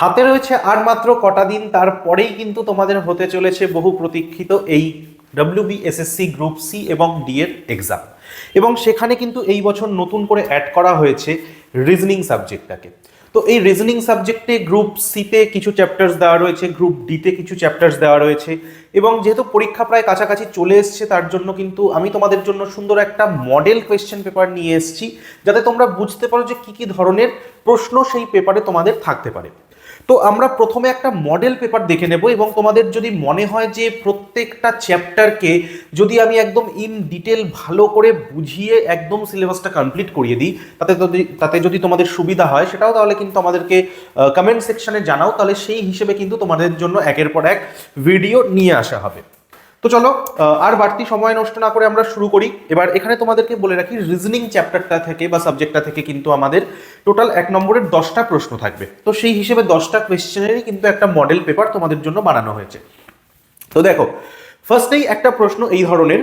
হাতে রয়েছে আর মাত্র কটা দিন, তারপরেই কিন্তু তোমাদের হতে চলেছে বহু প্রতীক্ষিত এই WBSSC গ্রুপ সি এবং ডি এর এক্সাম। এবং সেখানে কিন্তু এই বছর নতুন করে অ্যাড করা হয়েছে রিজনিং সাবজেক্টটাকে। তো এই রিজনিং সাবজেক্টে গ্রুপ সিতে কিছু চ্যাপ্টার্স দেওয়া রয়েছে, গ্রুপ ডিতে কিছু চ্যাপ্টার্স দেওয়া রয়েছে। এবং যেহেতু পরীক্ষা প্রায় কাছাকাছি চলে এসছে, তার জন্য কিন্তু আমি তোমাদের জন্য সুন্দর একটা মডেল কোয়েশ্চেন পেপার নিয়ে এসেছি, যাতে তোমরা বুঝতে পারো যে কী কী ধরনের প্রশ্ন সেই পেপারে তোমাদের থাকতে পারে। তো আমরা প্রথমে একটা মডেল পেপার দেখে নেব, এবং তোমাদের যদি মনে হয় যে প্রত্যেকটা চ্যাপ্টারকে যদি আমি একদম ইন ডিটেল ভালো করে বুঝিয়ে একদম সিলেবাসটা কমপ্লিট করিয়ে দিই, তাতে যদি তোমাদের সুবিধা হয়, সেটাও তাহলে কিন্তু আমাদেরকে কমেন্ট সেকশনে জানাও, তাহলে সেই হিসেবে কিন্তু তোমাদের জন্য একের পর এক ভিডিও নিয়ে আসা হবে। তো চলো আর বাড়তি সময় নষ্ট না করে আমরা শুরু করি। এবার এখানে তোমাদেরকে বলে রাখি, রিজনিং চ্যাপ্টারটা থেকে বা সাবজেক্টটা থেকে কিন্তু আমাদের টোটাল 1 নম্বরের 10টা প্রশ্ন থাকবে। তো সেই হিসেবে 10টা কোয়েশ্চেনেরই কিন্তু একটা মডেল পেপার তোমাদের জন্য বানানো হয়েছে। তো দেখো, ফার্স্টেই একটা প্রশ্ন এই ধরনের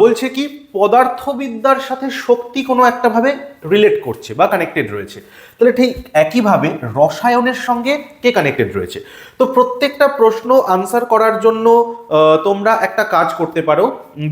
বলছে কি, পদার্থবিদ্যার সাথে শক্তি কোনো একটা ভাবে রিলেট করছে বা কানেক্টেড রয়েছে। তাহলে ঠিক একইভাবে রসায়নের সঙ্গে কে কানেক্টেড রয়েছে? তো প্রত্যেকটা প্রশ্ন আনসার করার জন্য তোমরা একটা কাজ করতে পারো,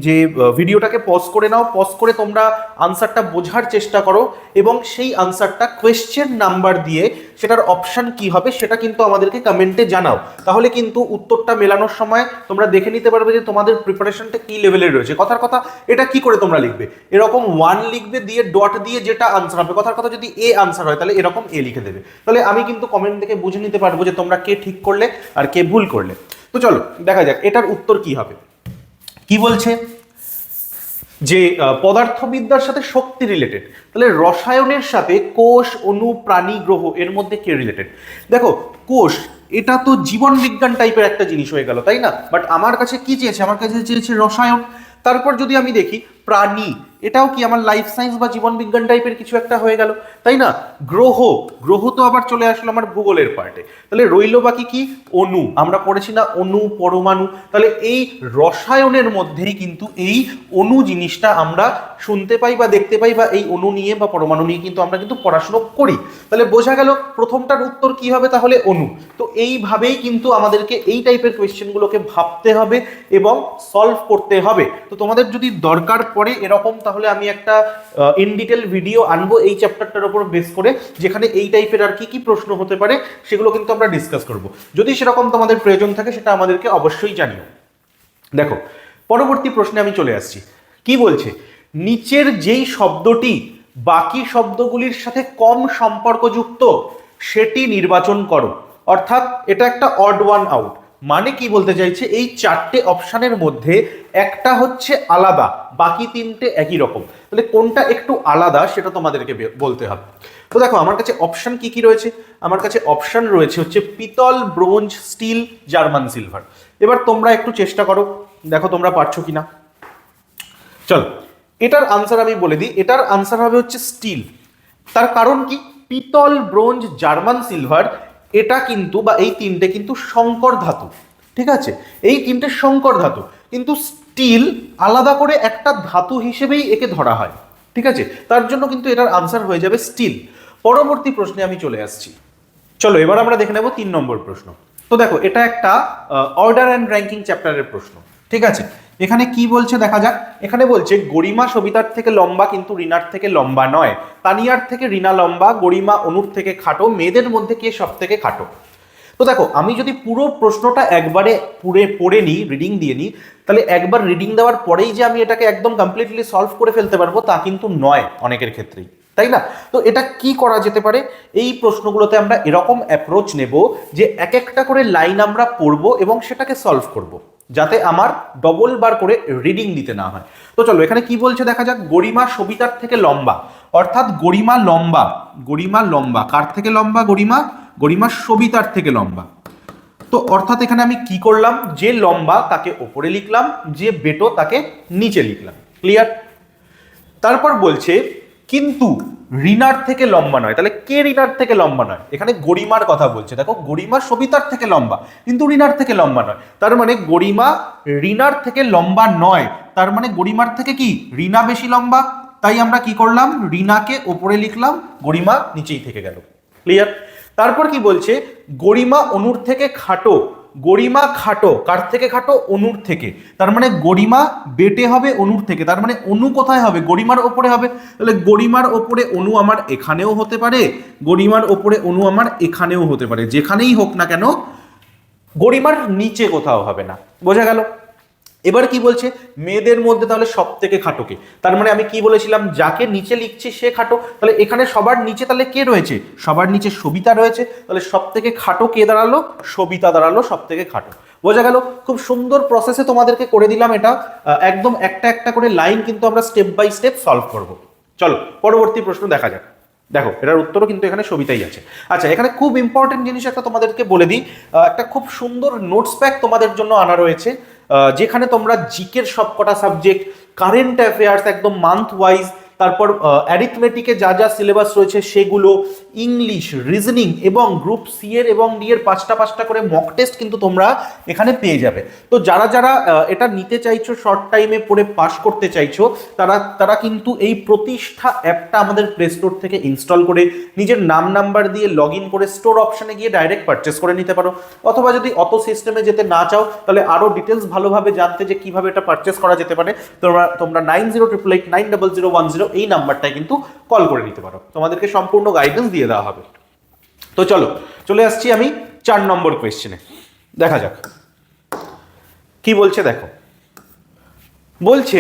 যে ভিডিওটাকে পজ করে নাও, পজ করে তোমরা আনসারটা বোঝার চেষ্টা করো, এবং সেই আনসারটা কোয়েশ্চেন নাম্বার দিয়ে সেটার অপশন কি হবে সেটা কিন্তু আমাদেরকে কমেন্টে জানাও। তাহলে কিন্তু উত্তরটা মেলানোর সময় তোমরা দেখে নিতে পারবে যে তোমাদের প্রিপারেশনটা কি লেভেলের রয়েছে। কথার কথা, এটা কি করে তোমরা লিখবে? এরকম 1 লিখবে, দিয়ে ডট দিয়ে যেটা আনসার হবে। কথার কথা, যদি এ আনসার হয় তাহলে এরকম এ লিখে দেবে। তাহলে আমি কিন্তু কমেন্ট থেকে বুঝে নিতে পারবো যে তোমরা কে ঠিক করলে আর কে ভুল করলে। তো চলো দেখা যাক এটার উত্তর কি হবে। কি বলছে যে পদার্থবিদ্যার সাথে শক্তি রিলেটেড, তাহলে রসায়নের সাথে কোষ, অণু, প্রাণী, গ্রহ এর মধ্যে কে রিলেটেড? দেখো, কোষ এটা তো জীবন বিজ্ঞান টাইপের একটা জিনিস হয়ে গেল, তাই না? বাট আমার কাছে কি চেয়েছে? আমার কাছে চেয়েছে রসায়ন। তারপর যদি আমি দেখি প্রাণী, এটাও কি আমার লাইফ সায়েন্স বা জীবন বিজ্ঞান টাইপের কিছু একটা হয়ে গেল, তাই না? গ্রহ, গ্রহ তো আবার চলে আসলো আমার ভূগোলের পার্টে। তাহলে রইল বাকি কি? অণু। আমরা পড়েছি না অণু, পরমাণু? তাহলে এই রসায়নের মধ্যেই কিন্তু এই অণু জিনিসটা আমরা শুনতে পাই বা দেখতে পাই, বা এই অণু নিয়ে বা পরমাণু নিয়ে কিন্তু আমরা কিন্তু পড়াশুনো করি। তাহলে বোঝা গেল প্রথমটার উত্তর কি হবে, তাহলে অণু। তো এইভাবেই কিন্তু আমাদেরকে এই টাইপের কোয়েশ্চেনগুলোকে ভাবতে হবে এবং সলভ করতে হবে। তো তোমাদের যদি দরকার পড়ে এরকম, তাহলে আমি একটা ইন ডিটেল ভিডিও আনবো এই চ্যাপ্টারটার উপর বেস করে, যেখানে এই টাইপের আর কি কি প্রশ্ন হতে পারে সেগুলো কিন্তু আমরা ডিসকাস করব। যদি সেরকম তোমাদের প্রয়োজন থাকে সেটা আমাদেরকে অবশ্যই জানিও। দেখো, পরবর্তী প্রশ্নে আমি চলে আসছি। কি বলছে? নিচের যেই শব্দটি বাকি শব্দগুলির সাথে কম সম্পর্কযুক্ত সেটি নির্বাচন করো। অর্থাৎ এটা একটা অড ওয়ান আউট। মানে কি বলতে চাইছে, এই 4টে অপশানের মধ্যে একটা হচ্ছে আলাদা, বাকি 3টে একই রকম। তাহলে কোনটা একটু আলাদা সেটা তোমাদেরকে বলতে হবে। তো দেখো, আমার কাছে অপশন কি কি রয়েছে? আমার কাছে অপশন রয়েছে হচ্ছে পিতল, ব্রোঞ্জ, স্টিল, জার্মান সিলভার। এবার তোমরা একটু চেষ্টা করো, দেখো তোমরা পারছো কিনা। চলো, এটার আনসার আমি বলে দিই। এটার আনসার হবে হচ্ছে স্টিল। তার কারণ কি? পিতল, ব্রোঞ্জ, জার্মান সিলভার এটা কিন্তু, বা এই 3টে কিন্তু সংকর ধাতু। ঠিক আছে, এই 3টে সংকর ধাতু, কিন্তু স্টিল আলাদা করে একটা ধাতু হিসেবেই একে ধরা হয়। ঠিক আছে, তার জন্য কিন্তু এটার আনসার হয়ে যাবে স্টিল। পরবর্তী প্রশ্নে আমি চলে আসছি। চলো এবার আমরা দেখে নেব 3 নম্বর প্রশ্ন। তো দেখো, এটা একটা অর্ডার অ্যান্ড র্যাঙ্কিং চ্যাপ্টারের প্রশ্ন। ঠিক আছে, এখানে কি বলছে দেখা যাক। এখানে বলছে গরিমা সবিতার থেকে লম্বা কিন্তু রিনার থেকে লম্বা নয়, তানিয়ার থেকে রিনা লম্বা, গরিমা অনুর থেকে খাটো, মেয়েদের মধ্যে কে সব থেকে খাটো? তো দেখো, আমি যদি পুরো প্রশ্নটা একবারে পড়ে নিই, রিডিং দিয়ে নিই, তাহলে একবার রিডিং দেওয়ার পরেই যে আমি এটাকে একদম কমপ্লিটলি সলভ করে ফেলতে পারবো তা কিন্তু নয় অনেকের ক্ষেত্রেই, তাই না? তো এটা কি করা যেতে পারে? এই প্রশ্নগুলোতে আমরা এরকম অ্যাপ্রোচ নেব যে এক একটা করে লাইন আমরা পড়বো এবং সেটাকে সলভ করব, যাতে আমার ডবল বার করে রিডিং দিতে না হয়। তো চলো এখানে কি বলছে দেখা যাক। গরিমা সবিতার থেকে লম্বা, অর্থাৎ গরিমা লম্বা। গরিমা লম্বা কার থেকে লম্বা? গরিমা, গরিমা সবিতার থেকে লম্বা। তো অর্থাৎ এখানে আমি কি করলাম, যে লম্বা তাকে ওপরে লিখলাম, যে বেটো তাকে নিচে লিখলাম। ক্লিয়ার? তারপর বলছে কিন্তু রিনার থেকে লম্বা নয়। তাহলে কে রিনার থেকে লম্বা নয়? এখানে গরিমার কথা বলছে। দেখো, গরিমা সবিতার থেকে লম্বা কিন্তু রিনার থেকে লম্বা নয়, তার মানে গরিমা রিনার থেকে লম্বা নয়, তার মানে গরিমার থেকে কি রিনা বেশি লম্বা। তাই আমরা কি করলাম, রিনাকে ওপরে লিখলাম, গরিমা নিচেই থেকে গেল। ক্লিয়ার? তারপর কি বলছে, গরিমা অনুর থেকে খাটো। গরিমা খাটো, কার থেকে খাটো? অনুর থেকে। তার মানে গরিমা বেটে হবে অনুর থেকে, তার মানে অনু কোথায় হবে? গরিমার ওপরে হবে। তাহলে গরিমার ওপরে অনু আমার এখানেও হতে পারে, গরিমার ওপরে অনু আমার এখানেও হতে পারে, যেখানেই হোক না কেন গরিমার নিচে কোথাও হবে না। বোঝা গেল? এবার কি বলছে, মেয়েদের মধ্যে তাহলে সব থেকে খাটোকে, তার মানে আমি কি বলেছিলাম, যাকে নিচে লিখছি সে খাটো, তাহলে এখানে সবার নিচে তাহলে কে রয়েছে? সবার নিচে সবিতা রয়েছে, তাহলে সব থেকে খাটো কে দাঁড়ালো? সবিতা দাঁড়ালো সব থেকে খাটো। বোঝা গেল? খুব সুন্দর প্রসেসে তোমাদেরকে করে দিলাম এটা, একদম একটা একটা করে লাইন কিন্তু আমরা স্টেপ বাই স্টেপ সলভ করব। চলো পরবর্তী প্রশ্ন দেখা যাক। দেখো এটার উত্তরও কিন্তু এখানে সবিতাই আছে। আচ্ছা, এখানে খুব ইম্পর্টেন্ট জিনিস একটা তোমাদেরকে বলে দিই, একটা খুব সুন্দর নোটস প্যাক তোমাদের জন্য আনা রয়েছে, যেখানে তোমরা জিকের সবকটা সাবজেক্ট, কারেন্ট অ্যাফেয়ার্স একদম মান্থ ওয়াইজ, তারপর অ্যারিথমেটিকে যা যা সিলেবাস রয়েছে সেগুলো, ইংলিশ, রিজনিং এবং গ্রুপ সি এর এবং ডি এর পাঁচটা পাঁচটা করে মক টেস্ট কিন্তু তোমরা এখানে পেয়ে যাবে। তো যারা যারা এটা নিতে চাইছো, শর্ট টাইমে পড়ে পাস করতে চাইছো, তারা কিন্তু এই প্রতিষ্ঠা অ্যাপটা আমাদের প্লে স্টোর থেকে ইনস্টল করে নিজের নাম নাম্বার দিয়ে লগ ইন করে স্টোর অপশনে গিয়ে ডাইরেক্ট পারচেস করে নিতে পারো। অথবা যদি অত সিস্টেমে যেতে না চাও, তাহলে আরও ডিটেলস ভালোভাবে জানতে যে কিভাবে এটা পারচেস করা যেতে পারে, তোমরা 9088890010 এই নাম্বারটায় কিন্তু কল করে নিতে পারো, তোমাদেরকে সম্পূর্ণ গাইডেন্স দিয়ে দেওয়া হবে। তো চলো চলে আসছি আমি 4 নম্বর কোয়েশ্চেনে। দেখা যাক কি বলছে। দেখো বলছে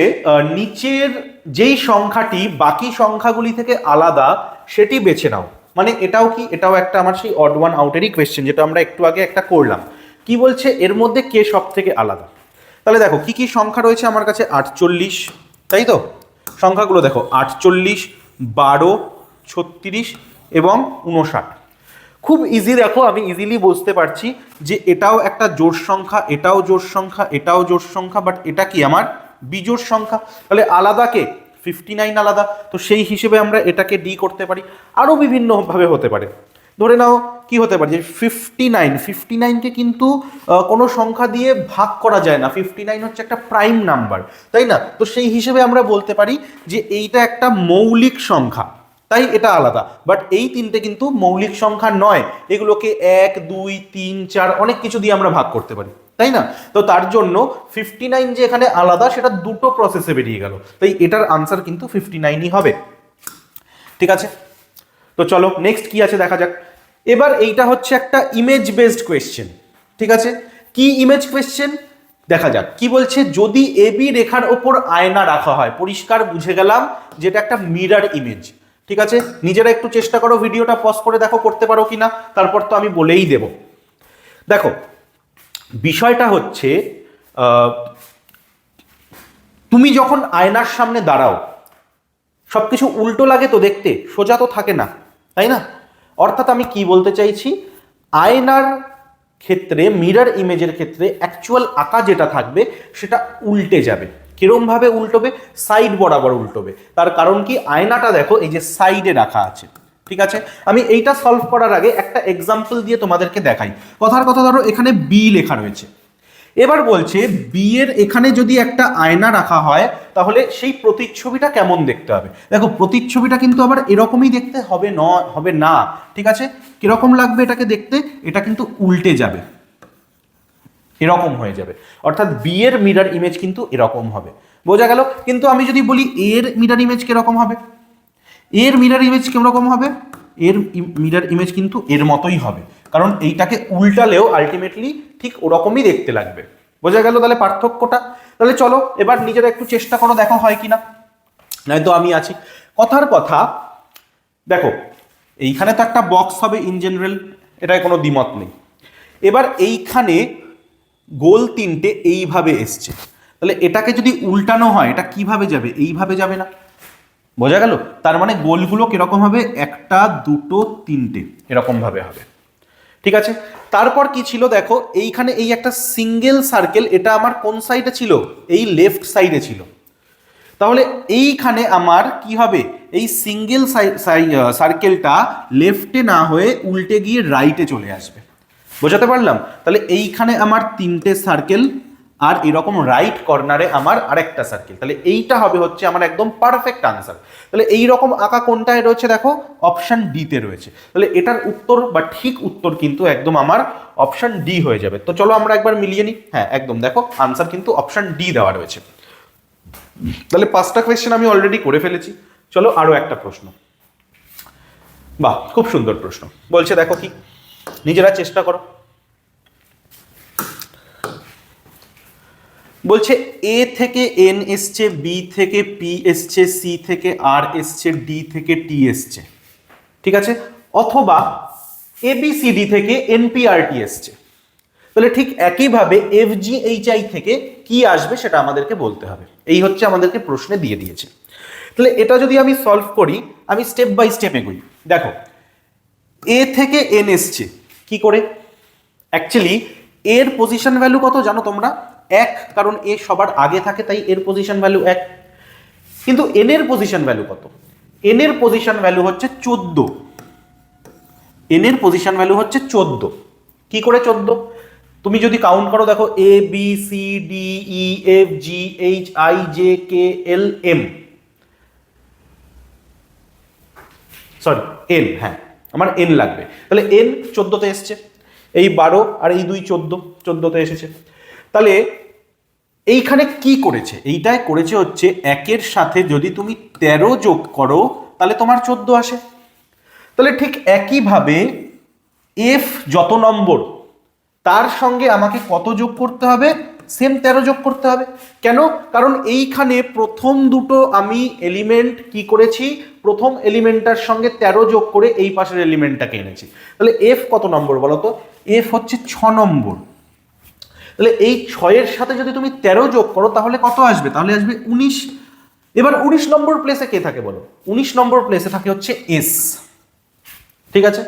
নিচের যেই সংখ্যাটি বাকি সংখ্যাগুলি থেকে আলাদা সেটি বেছে নাও। মানে এটাও কি, এটাও একটা আমার সেই অড ওয়ান আউটেরই কোয়েশ্চেন, যেটা আমরা একটু আগে একটা করলাম। কি বলছে, এর মধ্যে কে সব থেকে আলাদা। তাহলে দেখো কি কি সংখ্যা রয়েছে আমার কাছে, 48, তাই তো? সংখ্যাগুলো দেখো, 48, 12, 36 এবং 59। খুব ইজি, দেখো আমি ইজিলি বুঝতে পারছি যে এটাও একটা জোড় সংখ্যা, এটাও জোড় সংখ্যা, এটাও জোড় সংখ্যা, বাট এটা কি আমার বিজোড় সংখ্যা। তাহলে আলাদা কে? 59 আলাদা। তো সেই হিসেবে আমরা এটাকে ডি করতে পারি। আরও বিভিন্নভাবে হতে পারে। ধরে নাও কি হতে পারে যে 59কে কিন্তু কোনো সংখ্যা দিয়ে ভাগ করা যায় না, 59 হচ্ছে একটা প্রাইম নাম্বার, তাই না? তো সেই হিসেবে আমরা বলতে পারি যে এইটা একটা মৌলিক সংখ্যা, তাই এটা আলাদা। বাট এই তিনটে কিন্তু মৌলিক সংখ্যা নয়, এগুলোকে 1, 2, 3, 4 অনেক কিছু দিয়ে আমরা ভাগ করতে পারি, তাই না? তো তার জন্য 59 যে এখানে আলাদা, সেটা দুটো প্রসেসে বেরিয়ে গেল, তাই এটার আনসার কিন্তু 59ই হবে। ঠিক আছে, তো চলো নেক্সট কি আছে দেখা যাক। এবার এইটা হচ্ছে একটা ইমেজ বেসড কোয়েশ্চেন। ঠিক আছে, কি ইমেজ কোয়েশ্চেন দেখা যাক। কি বলছে, যদি এবি রেখার ওপর আয়না রাখা হয়, পরিষ্কার বুঝে গেলাম যেটা একটা মিরর ইমেজ। ঠিক আছে, নিজেরা একটু চেষ্টা করো, ভিডিওটা পজ করে দেখো করতে পারো কিনা, তারপর তো আমি বলেই দেব। দেখো বিষয়টা হচ্ছে, তুমি যখন আয়নার সামনে দাঁড়াও, সবকিছু উল্টো লাগে তো দেখতে, সোজা তো থাকে না, তাই না? অর্থাৎ আমি কি বলতে চাইছি, আয়নার ক্ষেত্রে, মিরর ইমেজের ক্ষেত্রে অ্যাকচুয়াল আঁকা যেটা থাকবে সেটা উল্টে যাবে। কিরমভাবে উল্টোবে? সাইড বরাবর উল্টোবে। তার কারণ কি, আয়নাটা দেখো এই যে সাইডে রাখা আছে। ঠিক আছে, আমি এইটা সলভ করার আগে একটা এক্সাম্পল দিয়ে তোমাদেরকে দেখাই। কথার কথা, ধরো এখানে বি লেখা রয়েছে। এবার বলছে বি এর এখানে যদি একটা আয়না রাখা হয়, তাহলে সেই প্রতিচ্ছবিটা কেমন দেখতে হবে। দেখো প্রতিচ্ছবিটা কিন্তু আবার এরকমই দেখতে হবে না। ঠিক আছে, কিরকম লাগবে এটাকে দেখতে? এটা কিন্তু উল্টে যাবে, এরকম হয়ে যাবে। অর্থাৎ বি এর মিরর ইমেজ কিন্তু এরকম হবে। বোঝা গেল? কিন্তু আমি যদি বলি এর মিরর ইমেজ কিরকম হবে, এর মিরর ইমেজ কিরকম হবে, এর মিরর ইমেজ কিন্তু এর মতোই হবে, কারণ এইটাকে উল্টালেও আলটিমেটলি ঠিক ওরকমই দেখতে লাগবে। বোঝা গেল তাহলে পার্থক্যটা? তাহলে চলো এবার নিজেরা একটু চেষ্টা করো, দেখো হয় কিনা, নয়তো আমি আছি। কথার কথা, দেখো এইখানে তো একটা বক্স হবে ইন জেনারেল, এটায় কোনো দ্বিমত নেই। এবার এইখানে গোল তিনটে এইভাবে এসছে, তাহলে এটাকে যদি উল্টানো হয় এটা কিভাবে যাবে? এইভাবে যাবে না। বোঝা গেল? তার মানে গোলগুলো কিরকম হবে, 1, 2, 3 এরকম ভাবে হবে। ঠিক আছে, তারপর কি ছিল দেখো, এইখানে এই একটা সিঙ্গেল সার্কেল, এটা আমার কোন সাইডে ছিল? এই লেফট সাইডে ছিল। তাহলে এইখানে আমার কি হবে, এই সিঙ্গেল সার্কেলটা লেফটে না হয়ে উল্টে গিয়ে রাইটে চলে আসবে। বোঝাতে পারলাম? তাহলে এইখানে আমার 3টে সার্কেল আর এরকম রাইট কর্নারে আমার আরেকটা সার্কেল, তাহলে এইটা হবে হচ্ছে আমার একদম পারফেক্ট আনসার। তাহলে এই রকম আঁকা কোনটায় রয়েছে দেখো, অপশন ডিতে রয়েছে। তাহলে এটার উত্তর বা ঠিক উত্তর কিন্তু একদম আমার অপশন ডি হয়ে যাবে। তো চলো আমরা একবার মিলিয়ে নিই। হ্যাঁ একদম, দেখো আনসার কিন্তু অপশন ডি দেওয়া রয়েছে। তাহলে 5টা কোয়েশ্চেন আমি অলরেডি করে ফেলেছি। চলো আরো একটা প্রশ্ন। বাহ, খুব সুন্দর প্রশ্ন। বলছে দেখো কি, নিজেরা চেষ্টা করো। বলছে এ থেকে এন এসছে, বি থেকে পি এসছে, সি থেকে আর এসছে, ডি থেকে টি এসছে, ঠিক আছে, অথবা এবিসিডি থেকে এনপিআরটি এসছে। তাহলে ঠিক একইভাবে এফজিএইচআই থেকে কি আসবে সেটা আমাদেরকে বলতে হবে। এই হচ্ছে আমাদেরকে প্রশ্নে দিয়ে দিয়েছে। তাহলে এটা যদি আমি সলভ করি, আমি স্টেপ বাই স্টেপ এগোই। দেখো এ থেকে এন এসছে কি করে, অ্যাকচুয়ালি এর পজিশন ভ্যালু কত জানো তোমরা, 1, কারণ এ সবার আগে থাকে তাই এর পজিশন ভ্যালু 1। কিন্তু এন এর পজিশন ভ্যালু কত, এন এর পজিশন ভ্যালু হচ্ছে 14। এন এর পজিশন ভ্যালু হচ্ছে 14। কি করে 14, তুমি যদি কাউন্ট করো দেখো A B C D E F G H I J K L M, sorry N, হ্যাঁ আমার এন লাগবে। তাহলে এন 14তে এসছে, এই 12 আর এই 2 14তে এসেছে। তাহলে এইখানে কি করেছে, এইটাই করেছে হচ্ছে 1-এর সাথে যদি তুমি 13 যোগ করো তাহলে তোমার 14 আসে। তাহলে ঠিক একইভাবে এফ যত নম্বর তার সঙ্গে আমাকে কত যোগ করতে হবে, সেম 13 যোগ করতে হবে। কেন, কারণ এইখানে প্রথম দুটো আমি এলিমেন্ট কি করেছি, প্রথম এলিমেন্টটার সঙ্গে 13 যোগ করে এই পাশের এলিমেন্টটাকে এনেছি। তাহলে এফ কত নম্বর বলো তো, এফ হচ্ছে 6 নম্বর। তাহলে এই 6-এর সাথে যদি তুমি 13 যোগ করো তাহলে কত আসবে, তাহলে আসবে 19। এবার 19 নম্বর প্লেসে কে থাকে বলো, 19 নম্বর প্লেসে থাকে হচ্ছে এস, ঠিক আছে।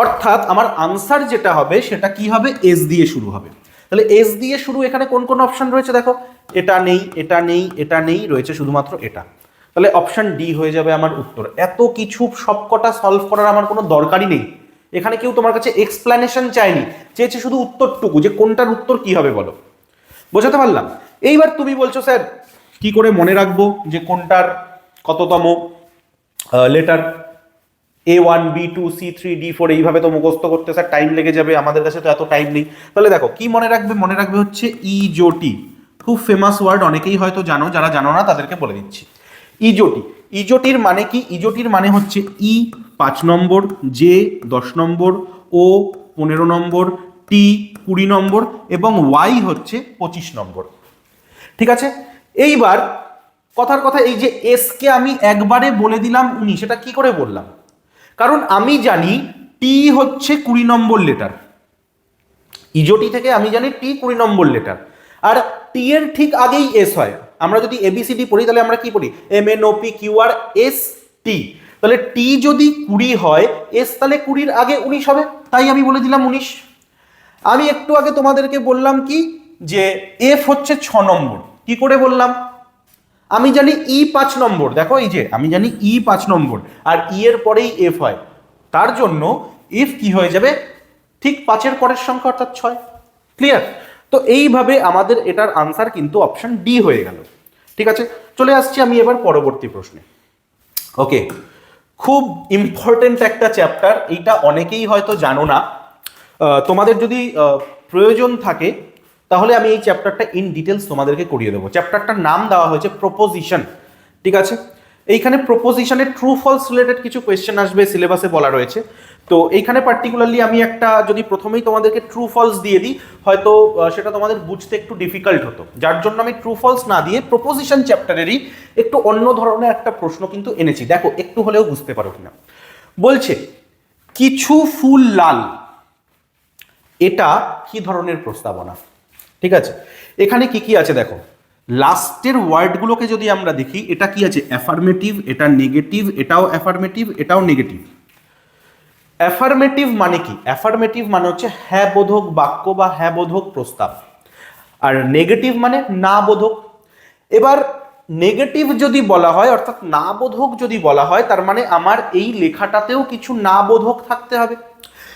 অর্থাৎ আমার আনসার যেটা হবে সেটা কি হবে, এস দিয়ে শুরু হবে। তাহলে এস দিয়ে শুরু, এখানে কোন কোন অপশন রয়েছে দেখো, এটা নেই, এটা নেই, এটা নেই, রয়েছে শুধুমাত্র এটা। তাহলে অপশন ডি হয়ে যাবে আমার উত্তর। এত কিছু সবকটা সলভ করার আমার কোনো দরকারই নেই। এখানে কেউ তোমার কাছে এক্সপ্লেনেশন চায়নি, চেয়েছে শুধু উত্তরটুকু, যে কোনটার উত্তর কি হবে বলো। বোঝাতে পারলাম? এইবার তুমি বলছো স্যার কি করে মনে রাখবো যে কোনটার কততম letter, A1 B2 C3 D4, এইভাবে তো মুখস্থ করতে স্যার টাইম লেগে যাবে, আমাদের কাছে তো এত টাইম নেই। তাহলে দেখো কি মনে রাখবে, মনে রাখবে হচ্ছে ইজোটি, খুব ফেমাস ওয়ার্ড, অনেকেই হয়তো জানো, যারা জানো না তাদেরকে বলে দিচ্ছি। ইজোটি, ইজোটির মানে কি, ইজোটির মানে হচ্ছে ই 5 নম্বর, জে 10 নম্বর, ও 15 নম্বর, টি 20 নম্বর এবং ওয়াই হচ্ছে 25 নম্বর, ঠিক আছে। এইবার কথার কথা, এই যে এস কে আমি একবারে বলে দিলাম 19, সেটা কি করে বললাম, কারণ আমি জানি টি হচ্ছে 20 নম্বর লেটার, ইজোটি থেকে আমি জানি টি 20 নম্বর লেটার, আর টি এর ঠিক আগেই এস হয়। আমরা যদি এবিসিডি পড়ি তাহলে আমরা কি পড়ি, M N O P Q R S T. তাহলে টি যদি 20 হয়, এস তাহলে 20-র আগে 19 হবে, তাই আমি বলে দিলাম 19। আমি একটু আগে তোমাদেরকে বললাম কি, যে এফ হচ্ছে 6 নম্বর, কি করে বললাম, আমি জানি ই 5 নম্বর, দেখো এই যে আমি জানি ই 5 নম্বর আর ই এর পরেই এফ হয়, তার জন্য এফ কি হয়ে যাবে, ঠিক 5-এর পরের সংখ্যা অর্থাৎ 6। ক্লিয়ার? তো এইভাবে আমাদের এটার আনসার কিন্তু অপশন ডি হয়ে গেল। ঠিক আছে, চলে আসছি আমি এবার পরবর্তী প্রশ্নে। ওকে, খুব ইম্পর্টেন্ট একটা চ্যাপ্টার, এইটা অনেকেই হয়তো জানো না। তোমাদের যদি প্রয়োজন থাকে তাহলে আমি এই চ্যাপ্টারটা ইন ডিটেলস তোমাদেরকে করিয়ে দেবো। চ্যাপ্টারটার নাম দেওয়া হয়েছে প্রপোজিশন, ঠিক আছে। এইখানে প্রপোজিশনের ট্রু ফলস রিলেটেড কিছু কোয়েশ্চেন আসবে, সিলেবাসে বলা রয়েছে। তো এইখানে পার্টিকুলারলি আমি একটা যদি প্রথমেই তোমাদেরকে ট্রু ফলস দিয়ে দিই, হয়তো সেটা তোমাদের বুঝতে একটু ডিফিকাল্ট হতো, যার জন্য আমি ট্রু ফলস না দিয়ে প্রপোজিশন চ্যাপ্টারেরই একটু অন্য ধরনের একটা প্রশ্ন কিন্তু এনেছি, দেখো একটু হলেও বুঝতে পারো কিনা। বলছে কিছু ফুল লাল, এটা কি ধরনের প্রস্তাবনা, ঠিক আছে। এখানে কি কি আছে দেখো, লাস্টের ওয়ার্ডগুলোকে যদি আমরা দেখি, এটা কি আছে, অ্যাফার্মেটিভ, এটা নেগেটিভ, এটাও অ্যাফার্মেটিভ, এটাও নেগেটিভ। অ্যাফার্মেটিভ মানে কি, অ্যাফার্মেটিভ মানে হচ্ছে হ্যাঁ বোধক বাক্য বা হ্যাঁ বোধক প্রস্তাব, আর নেগেটিভ মানে না বোধক। এবার নেগেটিভ যদি বলা হয়, অর্থাৎ না বোধক যদি বলা হয়, তার মানে আমার এই লেখাটাতেও কিছু না বোধক থাকতে হবে।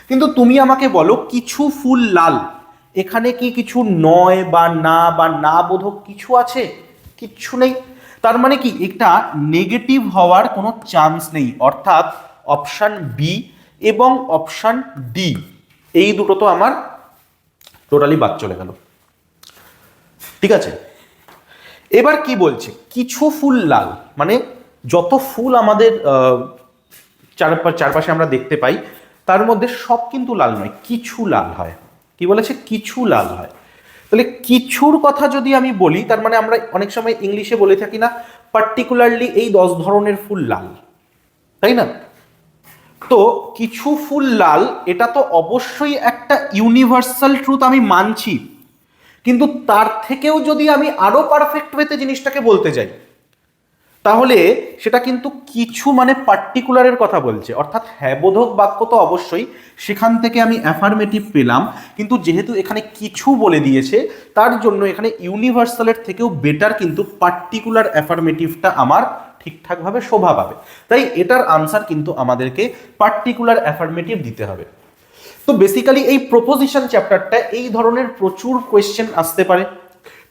কিন্তু তুমি আমাকে বলো কিছু ফুল লাল, এখানে কি কিছু নয় বা না বোধক কিছু আছে? কিচ্ছু নেই। তার মানে কি এটা নেগেটিভ হওয়ার কোনো চান্স নেই, অর্থাৎ অপশান বি এবং অপশান ডি এই দুটো তো আমার টোটালি বাদ চলে গেল। ঠিক আছে, এবার কি বলছে, কিছু ফুল লাল, মানে যত ফুল আমাদের চারপাশে আমরা দেখতে পাই তার মধ্যে সব কিন্তু লাল নয়, কিছু লাল হয়। কি বলেছে? কিছু লাল হয়। তাহলে কিছুর কথা যদি আমি বলি, তার মানে আমরা অনেক সময় ইংলিশে বলে থাকি না, পার্টিকুলারলি এই 10 ধরনের ফুল লাল, তাই না? তো কিছু ফুল লাল, এটা তো অবশ্যই একটা ইউনিভার্সাল ট্রুথ, আমি মানছি। কিন্তু তার থেকেও যদি আমি আরো পারফেক্ট ওয়েতে জিনিসটাকে বলতে যাই, তাহলে সেটা কিন্তু কিছু মানে পার্টিকুলারের কথা বলছে, অর্থাৎ হ্যাঁবোধক বাক্য তো অবশ্যই, সেখান থেকে আমি অ্যাফার্মেটিভ পেলাম। কিন্তু যেহেতু এখানে কিছু বলে দিয়েছে, তার জন্য এখানে ইউনিভার্সালের থেকেও বেটার কিন্তু পার্টিকুলার অ্যাফার্মেটিভটা আমার ঠিকঠাকভাবে শোভা পাবে। তাই এটার আনসার কিন্তু আমাদেরকে পার্টিকুলার অ্যাফার্মেটিভ দিতে হবে। তো বেসিক্যালি এই প্রপোজিশন চ্যাপ্টারটা এই ধরনের প্রচুর কোয়েশ্চেন আসতে পারে।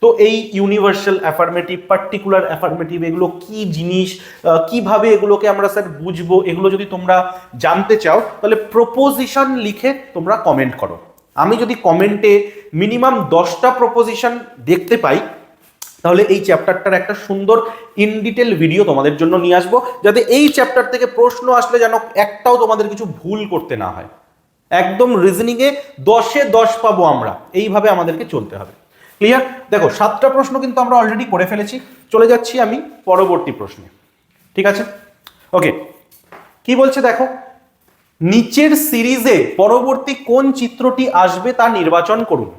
তো এই ইউনিভার্সাল অ্যাফার্মেটিভ, পার্টিকুলার অ্যাফার্মেটিভ, এগুলো কি জিনিস, কিভাবে এগুলোকে আমরা স্যার বুঝবো, এগুলো যদি তোমরা জানতে চাও তাহলে প্রপোজিশন লিখে তোমরা কমেন্ট করো। আমি যদি কমেন্টে মিনিমাম 10টা প্রপোজিশন দেখতে পাই, তাহলে এই চ্যাপ্টারটার একটা সুন্দর ইন ডিটেল ভিডিও তোমাদের জন্য নিয়ে আসবো, যাতে এই চ্যাপ্টার থেকে প্রশ্ন আসলে যেন একটাও তোমাদের কিছু ভুল করতে না হয়। একদম রিজনিংয়ে 10-এ 10 পাবো আমরা, এইভাবে আমাদেরকে চলতে হবে। ক্লিয়ার? দেখো 7টা প্রশ্ন কিন্তু আমরা অলরেডি করে ফেলেছি, চলে যাচ্ছি আমি পরবর্তী প্রশ্নে। ঠিক আছে, ওকে। কি বলছে দেখো, নিচের সিরিজে পরবর্তী কোন চিত্রটি আসবে তা নির্বাচন করুন।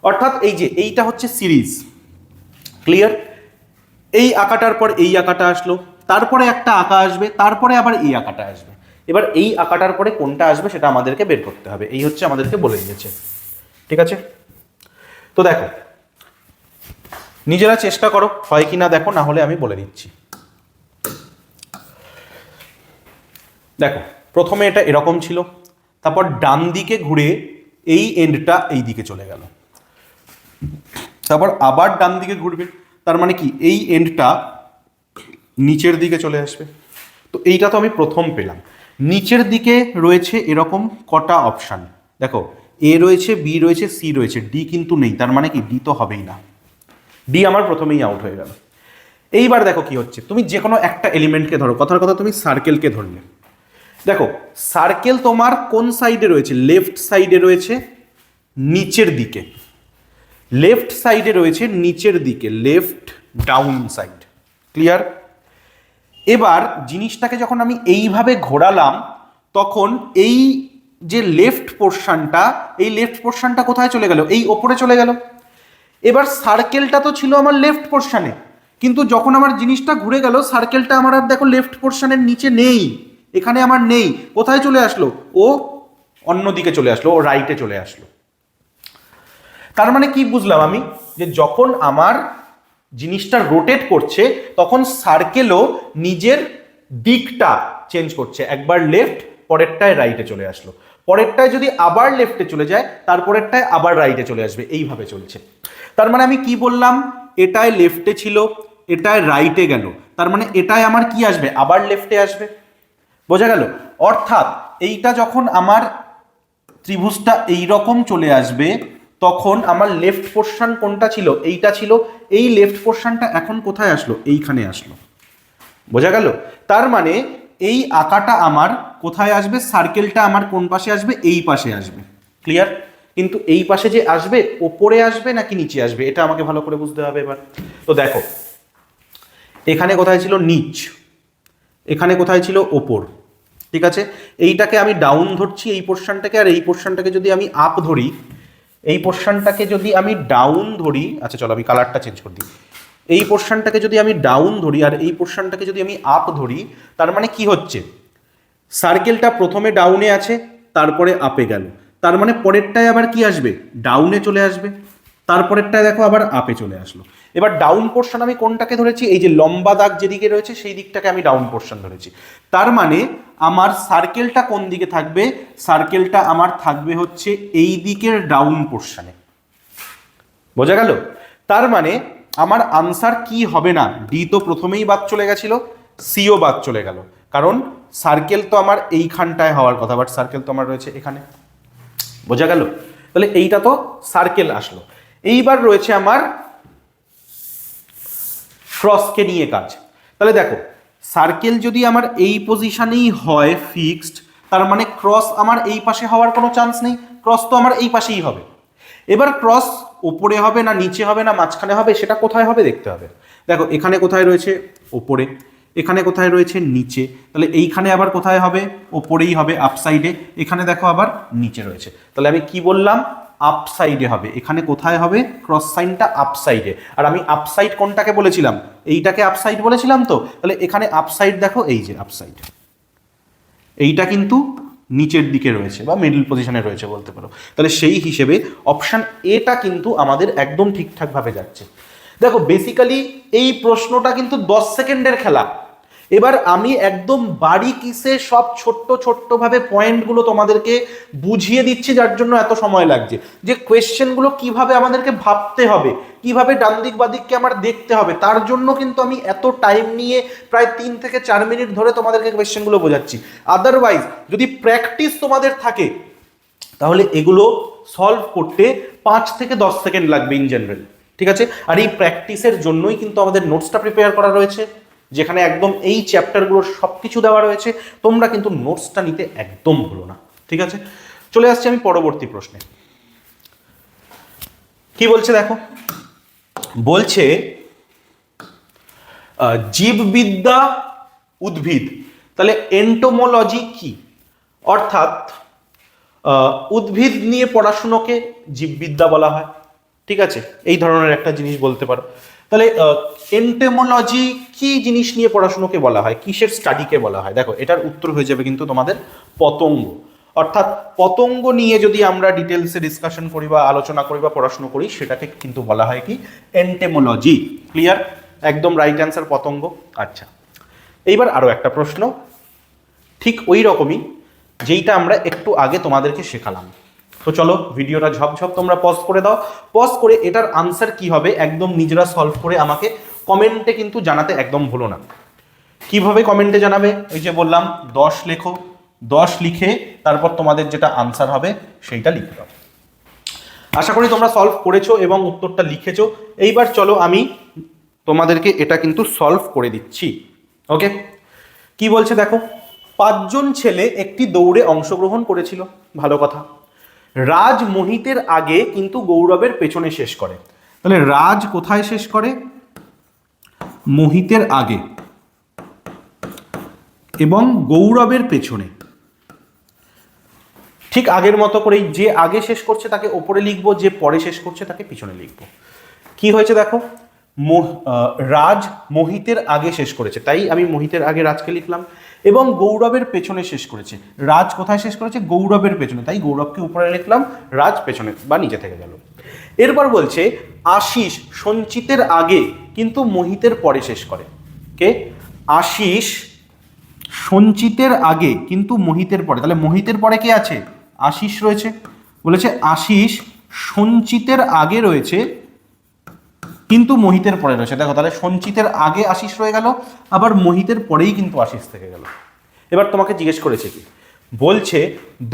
অর্থাৎ এই যে এইটা হচ্ছে সিরিজ, ক্লিয়ার? এই আঁকাটার পর এই আঁকাটা আসলো, তারপরে একটা আঁকা আসবে, তারপরে আবার এই আঁকাটা আসবে। এবার এই আঁকাটার পরে কোনটা আসবে সেটা আমাদেরকে বের করতে হবে, এই হচ্ছে আমাদেরকে বলে দিয়েছে। ঠিক আছে, তো দেখো নিজেরা চেষ্টা করো হয় কিনা দেখো, না হলে আমি বলে দিচ্ছি। দেখো প্রথমে এটা এরকম ছিল, তারপর ডান দিকে ঘুরে এই এন্ডটা এই দিকে চলে গেল, তারপর আবার ডান দিকে ঘুরবে, তার মানে কি এই এন্ডটা নিচের দিকে চলে আসবে। তো এইটা তো আমি প্রথম পেলাম। নিচের দিকে রয়েছে এরকম কটা অপশান, দেখো এ রয়েছে, বি রয়েছে, সি রয়েছে, ডি কিন্তু নেই, তার মানে কি ডি তো হবেই না, ডি আমার প্রথমেই আউট হয়ে গেল। এইবার দেখো কি হচ্ছে, তুমি যে কোনো একটা এলিমেন্টকে ধরো, কথার কথা তুমি সার্কেলকে ধরলে, দেখো সার্কেল তোমার কোন সাইডে রয়েছে? লেফট সাইডে রয়েছে, নিচের দিকে। লেফট সাইডে রয়েছে নিচের দিকে, লেফট ডাউন সাইড, ক্লিয়ার? এবার জিনিসটাকে যখন আমি এইভাবে ঘোরালাম, তখন এই যে লেফট পোর্শনটা, এই লেফট পোর্শনটা কোথায় চলে গেল? এই ওপরে চলে গেল। এবার সার্কেলটা তো ছিল আমার লেফট পোর্শনে, কিন্তু যখন আমার জিনিসটা ঘুরে গেল, সার্কেলটা আমার আর দেখো লেফট পোর্শনের নিচে নেই, এখানে আমার নেই। কোথায় চলে আসলো? ও অন্যদিকে চলে আসলো, ও রাইটে চলে আসলো। তার মানে কি বুঝলাম আমি, যে যখন আমার জিনিসটা রোটেট করছে, তখন সার্কেলও নিজের দিকটা চেঞ্জ করছে, একবার লেফট, পরেরটায় রাইটে চলে আসলো, পরেরটায় যদি আবার লেফটে চলে যায়, তারপরেরটায় আবার রাইটে চলে আসবে, এইভাবে চলছে। তার মানে আমি কি বললাম, এটায় লেফটে ছিল, এটায় রাইটে গেল, তার মানে এটায় আমার কি আসবে? আবার লেফটে আসবে। বোঝা গেল? অর্থাৎ এইটা যখন আমার ত্রিভুজটা এইরকম চলে আসবে, তখন আমার লেফট পোর্শন কোনটা ছিল? এইটা ছিল। এই লেফট পোর্শনটা এখন কোথায় আসলো? এইখানে আসলো। বোঝা গেল? তার মানে এই আঁকাটা আমার কোথায় আসবে? সার্কেলটা আমার কোন পাশে আসবে? এই পাশে আসবে, ক্লিয়ার? কিন্তু এই পাশে যে আসবে, ওপরে আসবে নাকি নিচে আসবে, এটা আমাকে ভালো করে বুঝতে হবে এবার। তো দেখো এখানে কোথায় ছিল? নিচ, এখানে কোথায় ছিল? ওপর, ঠিক আছে? এইটাকে আমি ডাউন ধরছি, এই পোর্শনটাকে, আর এই পোর্শনটাকে যদি আমি আপ ধরি, এই পোর্শনটাকে যদি আমি ডাউন ধরি, আচ্ছা চলো আমি কালারটা চেঞ্জ করে দিই, এই পোর্শনটাকে যদি আমি ডাউন ধরি আর এই পোর্শনটাকে যদি আমি আপ ধরি, তার মানে কি হচ্ছে? সার্কেলটা প্রথমে ডাউনে আছে, তারপরে আপে গেল, তার মানে পরেরটায় আবার কি আসবে? ডাউনে চলে আসবে, তারপরেরটায় দেখো আবার আপে চলে আসলো। এবার ডাউন পোর্শন আমি কোনটাকে ধরেছি? এই যে লম্বা দাগ যেদিকে রয়েছে সেই দিকটাকে আমি ডাউন পোর্শন ধরেছি। তার মানে আমার সার্কেলটা কোন দিকে থাকবে? সার্কেলটা আমার থাকবে হচ্ছে এই দিকের ডাউন পোর্শনে, বোঝা গেল? তার মানে আমার আনসার কি হবে না, ডি তো প্রথমেই বাদ চলে গেছিল, সিও বাদ চলে গেল, কারণ সার্কেল তো আমার এইখানটায় হওয়ার কথা, বাট সার্কেল তো আমার রয়েছে এখানে। বোঝা গেল? তাহলে এইটা তো সার্কেল আসলো। এইবার রয়েছে আমার ক্রসকে নিয়ে কাজ। তাহলে দেখো, সার্কেল যদি আমার এই পজিশনেই হয় ফিক্সড, তার মানে ক্রস আমার এই পাশে হওয়ার কোনো চান্স নেই, ক্রস তো আমার এই পাশেই হবে। এবার ক্রস ওপরে হবে না নিচে হবে না মাঝখানে হবে, সেটা কোথায় হবে দেখতে হবে। দেখো এখানে কোথায় রয়েছে, ওপরে, এখানে কোথায় রয়েছে, নিচে, তাহলে এইখানে আবার কোথায় হবে, ওপরেই হবে, আপ সাইডে, এখানে দেখো আবার নিচে রয়েছে, তাহলে আমি কি বললাম, আপ সাইডে হবে। এখানে কোথায় হবে, ক্রস সাইনটা আপ সাইডে, আর আমি আপ সাইড কোনটাকে বলেছিলাম, এইটাকে আপ সাইড বলেছিলাম তো, তাহলে এখানে আপ সাইড দেখো, এই যে আপ সাইড, এইটা কিন্তু নিচের দিকে রয়েছে বা মিডল পজিশনে রয়েছে বলতে পারো। তাহলে সেই হিসেবে অপশান এটা কিন্তু আমাদের একদম ঠিকঠাকভাবে যাচ্ছে। দেখো বেসিক্যালি এই প্রশ্নটা কিন্তু 10 সেকেন্ডের খেলা। এবার আমি একদম বারিকিসে সব ছোট্ট ছোট্টভাবে পয়েন্টগুলো তোমাদেরকে বুঝিয়ে দিচ্ছি, যার জন্য এত সময় লাগছে, যে কোয়েশ্চেনগুলো কিভাবে আমাদেরকে ভাবতে হবে, কিভাবে ডান দিক বাদিককে আমার দেখতে হবে, তার জন্য কিন্তু আমি এত টাইম নিয়ে প্রায় 3 থেকে 4 মিনিট ধরে তোমাদেরকে কোয়েশ্চেনগুলো বোঝাচ্ছি। আদারওয়াইজ যদি প্র্যাকটিস তোমাদের থাকে তাহলে এগুলো সলভ করতে 5 থেকে 10 সেকেন্ড লাগবে ইন জেনারেল, ঠিক আছে? আর এই প্র্যাকটিসের জন্যই কিন্তু আমাদের নোটসটা প্রিপেয়ার করা রয়েছে, যেখানে একদম এই চ্যাপ্টারগুলোর সব কিছু দেওয়া রয়েছে। তোমরা কিন্তু নোটসটা নিতে একদম ভুলো না, ঠিক আছে? চলে আসছি আমি পরবর্তী প্রশ্নে। কি বলছে দেখো, বলছে জীববিদ্যা উদ্ভিদ, তাহলে এন্টোমোলজি কি? অর্থাৎ উদ্ভিদ নিয়ে পড়াশুনোকে জীববিদ্যা বলা হয়, ঠিক আছে? এই ধরনের একটা জিনিস বলতে পারো। তাহলে এন্টোমোলজি কি জিনিস নিয়ে পড়াশুনোকে বলা হয়, কিসের স্টাডিকে বলা হয়? দেখো এটার উত্তর হয়ে যাবে কিন্তু তোমাদের পতঙ্গ। অর্থাৎ পতঙ্গ নিয়ে যদি আমরা ডিটেলসে ডিসকাশন করি বা আলোচনা করি বা পড়াশুনো করি, সেটাকে কিন্তু বলা হয় কি, এন্টোমোলজি। ক্লিয়ার? একদম রাইট অ্যান্সার পতঙ্গ। আচ্ছা, এইবার আরো একটা প্রশ্ন ঠিক ওই রকমই, যেইটা আমরা একটু আগে তোমাদেরকে শেখালাম। তো চলো ভিডিওটা ঝপঝপ তোমরা পজ করে দাও, পজ করে এটার আনসার কি হবে একদম নিজেরা সলভ করে আমাকে কমেন্টে কিন্তু জানাতে একদম ভুলো না। কিভাবে কমেন্টে জানাবে? ওই যে বললাম 10 লেখো, 10 লিখে তারপর তোমাদের যেটা আনসার হবে সেইটা লিখে দাও। আশা করি তোমরা সলভ করেছো এবং উত্তরটা লিখেছো। এইবার চলো আমি তোমাদেরকে এটা কিন্তু সলভ করে দিচ্ছি। ওকে, কি বলছে দেখো, 5 জন ছেলে একটি দৌড়ে অংশগ্রহণ করেছিল, ভালো কথা। রাজ মোহিতের আগে কিন্তু গৌরবের পেছনে শেষ করে। তাহলে রাজ কোথায় শেষ করে? মোহিতের আগে এবং গৌরবের পেছনে। ঠিক আগের মতো করেই, যে আগে শেষ করছে তাকে ওপরে লিখবো, যে পরে শেষ করছে তাকে পিছনে লিখবো। কি হয়েছে দেখো, রাজ মোহিতের আগে শেষ করেছে, তাই আমি মোহিতের আগে রাজকে লিখলাম, এবং গৌরবের পেছনে শেষ করেছে। রাজ কোথায় শেষ করেছে? গৌরবের পেছনে, তাই গৌরবকে উপরে লিখলাম, রাজ পেছনে বা নিচে থেকে গেল। এরপর বলছে আশিস সঞ্চিতের আগে কিন্তু মোহিতের পরে শেষ করে। কে? আশিস সঞ্চিতের আগে কিন্তু মোহিতের পরে, তাহলে মোহিতের পরে কে আছে? আশিস রয়েছে। বলেছে আশিস সঞ্চিতের আগে রয়েছে কিন্তু মোহিতের পরে রয়েছে। দেখো তাহলে সঞ্চিতের আগে আশিস রয়ে গেল, আবার মোহিতের পরেই কিন্তু আশিস থেকে গেল। এবার তোমাকে জিজ্ঞেস করেছে কি, বলছে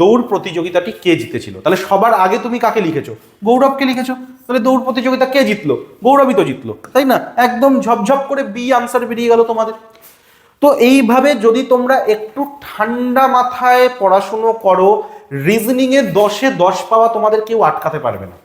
দৌড় প্রতিযোগিতাটি কে জিতেছিল। তাহলে সবার আগে তুমি কাকে লিখেছো? গৌরবকে লিখেছো। তাহলে দৌড় প্রতিযোগিতা কে জিতলো? গৌরবই তো জিতলো, তাই না? একদম ঝপঝপ করে বি আনসার বেরিয়ে গেল তোমাদের। তো এইভাবে যদি তোমরা একটু ঠান্ডা মাথায় পড়াশুনো করো, রিজনিংয়ে 10-এ 10 পাওয়া তোমাদের কেউ আটকাতে পারবে না।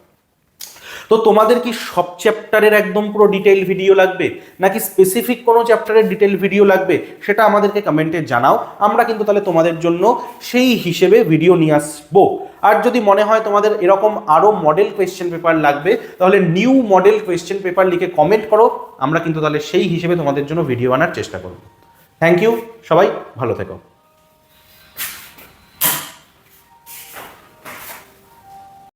তো তোমাদের কি সব চ্যাপ্টারের একদম পুরো ডিটেইল ভিডিও লাগবে, নাকি স্পেসিফিক কোনো চ্যাপ্টারের ডিটেইল ভিডিও লাগবে, সেটা আমাদেরকে কমেন্টে জানাও। আমরা কিন্তু তাহলে তোমাদের জন্য সেই হিসেবে ভিডিও নিয়ে আসবো। আর যদি মনে হয় তোমাদের এরকম আরও মডেল কোয়েশ্চেন পেপার লাগবে, তাহলে নিউ মডেল কোয়েশ্চেন পেপার লিখে কমেন্ট করো, আমরা কিন্তু তাহলে সেই হিসেবে তোমাদের জন্য ভিডিও আনার চেষ্টা করব। থ্যাংক ইউ, সবাই ভালো থেকো।